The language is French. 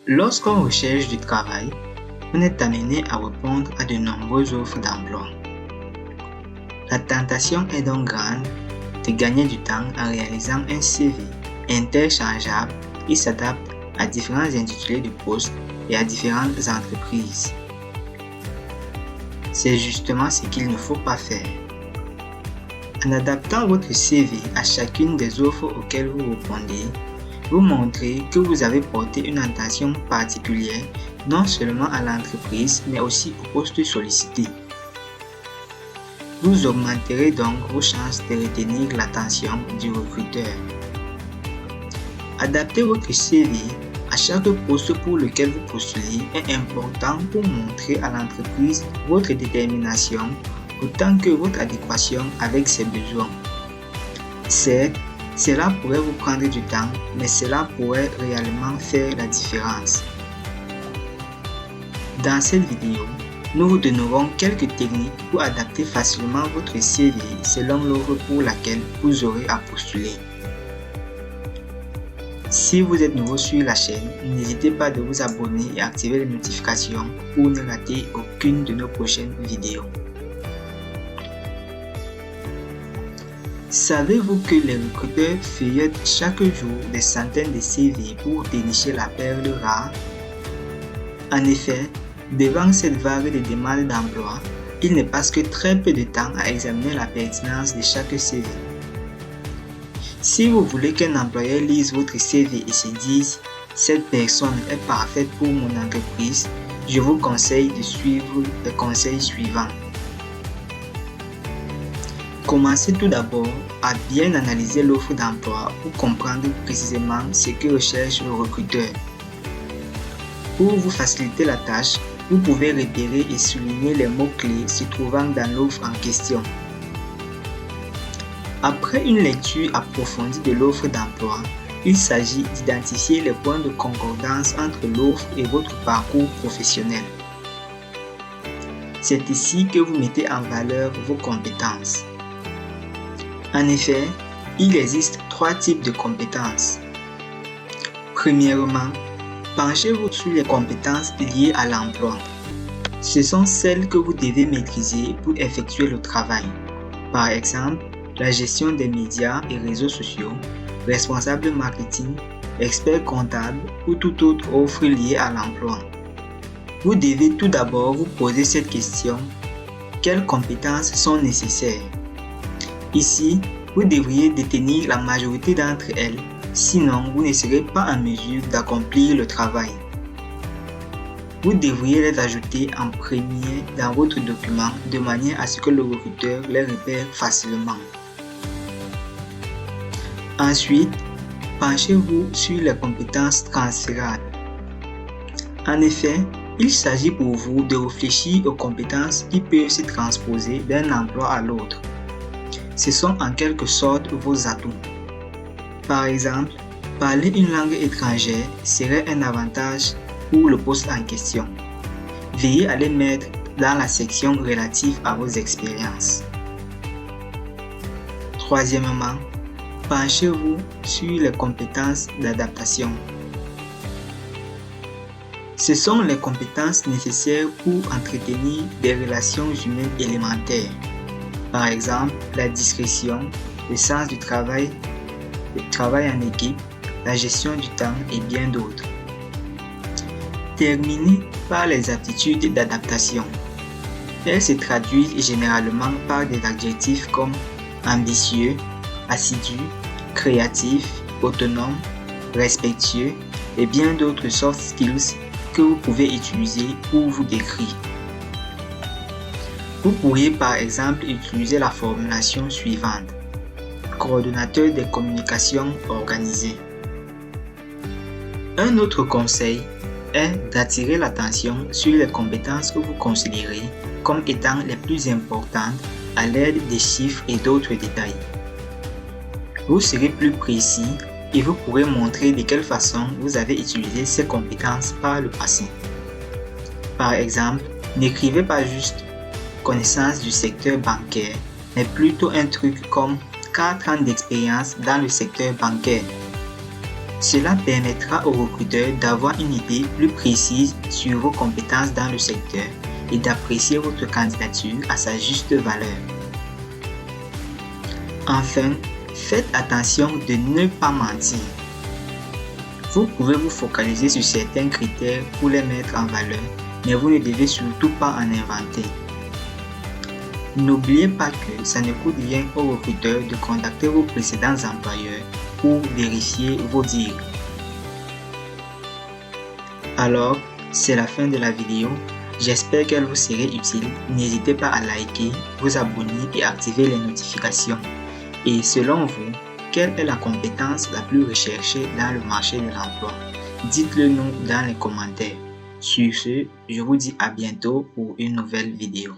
Lorsqu'on recherche du travail, on est amené à répondre à de nombreuses offres d'emploi. La tentation est donc grande de gagner du temps en réalisant un CV interchangeable qui s'adapte à différents intitulés de poste et à différentes entreprises. C'est justement ce qu'il ne faut pas faire. En adaptant votre CV à chacune des offres auxquelles vous répondez, vous montrez que vous avez porté une attention particulière non seulement à l'entreprise mais aussi au poste sollicité. Vous augmenterez donc vos chances de retenir l'attention du recruteur. Adapter votre CV à chaque poste pour lequel vous postulez est important pour montrer à l'entreprise votre détermination autant que votre adéquation avec ses besoins. Certes, cela pourrait vous prendre du temps, mais cela pourrait réellement faire la différence. Dans cette vidéo, nous vous donnerons quelques techniques pour adapter facilement votre CV selon l'offre pour laquelle vous aurez à postuler. Si vous êtes nouveau sur la chaîne, n'hésitez pas de vous abonner et activer les notifications pour ne rater aucune de nos prochaines vidéos. Savez-vous que les recruteurs feuillettent chaque jour des centaines de CV pour dénicher la perle rare? En effet, devant cette vague de demandes d'emploi, il ne passe que très peu de temps à examiner la pertinence de chaque CV. Si vous voulez qu'un employeur lise votre CV et se dise « Cette personne est parfaite pour mon entreprise », je vous conseille de suivre les conseils suivants. Commencez tout d'abord à bien analyser l'offre d'emploi pour comprendre précisément ce que recherche le recruteur. Pour vous faciliter la tâche, vous pouvez repérer et souligner les mots-clés se trouvant dans l'offre en question. Après une lecture approfondie de l'offre d'emploi, il s'agit d'identifier les points de concordance entre l'offre et votre parcours professionnel. C'est ici que vous mettez en valeur vos compétences. En effet, il existe 3 types de compétences. Premièrement, penchez-vous sur les compétences liées à l'emploi. Ce sont celles que vous devez maîtriser pour effectuer le travail. Par exemple, la gestion des médias et réseaux sociaux, responsable marketing, expert comptable ou toute autre offre liée à l'emploi. Vous devez tout d'abord vous poser cette question: quelles compétences sont nécessaires? Ici, vous devriez détenir la majorité d'entre elles, sinon vous ne serez pas en mesure d'accomplir le travail. Vous devriez les ajouter en premier dans votre document de manière à ce que le recruteur les repère facilement. Ensuite, penchez-vous sur les compétences transférables. En effet, il s'agit pour vous de réfléchir aux compétences qui peuvent se transposer d'un emploi à l'autre. Ce sont en quelque sorte vos atouts. Par exemple, parler une langue étrangère serait un avantage pour le poste en question. Veillez à les mettre dans la section relative à vos expériences. Troisièmement, penchez-vous sur les compétences d'adaptation. Ce sont les compétences nécessaires pour entretenir des relations humaines élémentaires. Par exemple, la discrétion, le sens du travail, le travail en équipe, la gestion du temps et bien d'autres. Terminez par les aptitudes d'adaptation. Elles se traduisent généralement par des adjectifs comme ambitieux, assidu, créatif, autonome, respectueux et bien d'autres soft skills que vous pouvez utiliser pour vous décrire. Vous pourriez par exemple utiliser la formulation suivante: coordonnateur des communications organisées. Un autre conseil est d'attirer l'attention sur les compétences que vous considérez comme étant les plus importantes à l'aide des chiffres et d'autres détails. Vous serez plus précis et vous pourrez montrer de quelle façon vous avez utilisé ces compétences par le passé. Par exemple, n'écrivez pas juste connaissance du secteur bancaire, mais plutôt un truc comme 4 ans d'expérience dans le secteur bancaire. Cela permettra aux recruteurs d'avoir une idée plus précise sur vos compétences dans le secteur et d'apprécier votre candidature à sa juste valeur. Enfin, faites attention de ne pas mentir. Vous pouvez vous focaliser sur certains critères pour les mettre en valeur, mais vous ne devez surtout pas en inventer. N'oubliez pas que ça ne coûte rien aux recruteurs de contacter vos précédents employeurs pour vérifier vos dires. Alors, c'est la fin de la vidéo. J'espère qu'elle vous serait utile. N'hésitez pas à liker, vous abonner et activer les notifications. Et selon vous, quelle est la compétence la plus recherchée dans le marché de l'emploi? Dites-le nous dans les commentaires. Sur ce, je vous dis à bientôt pour une nouvelle vidéo.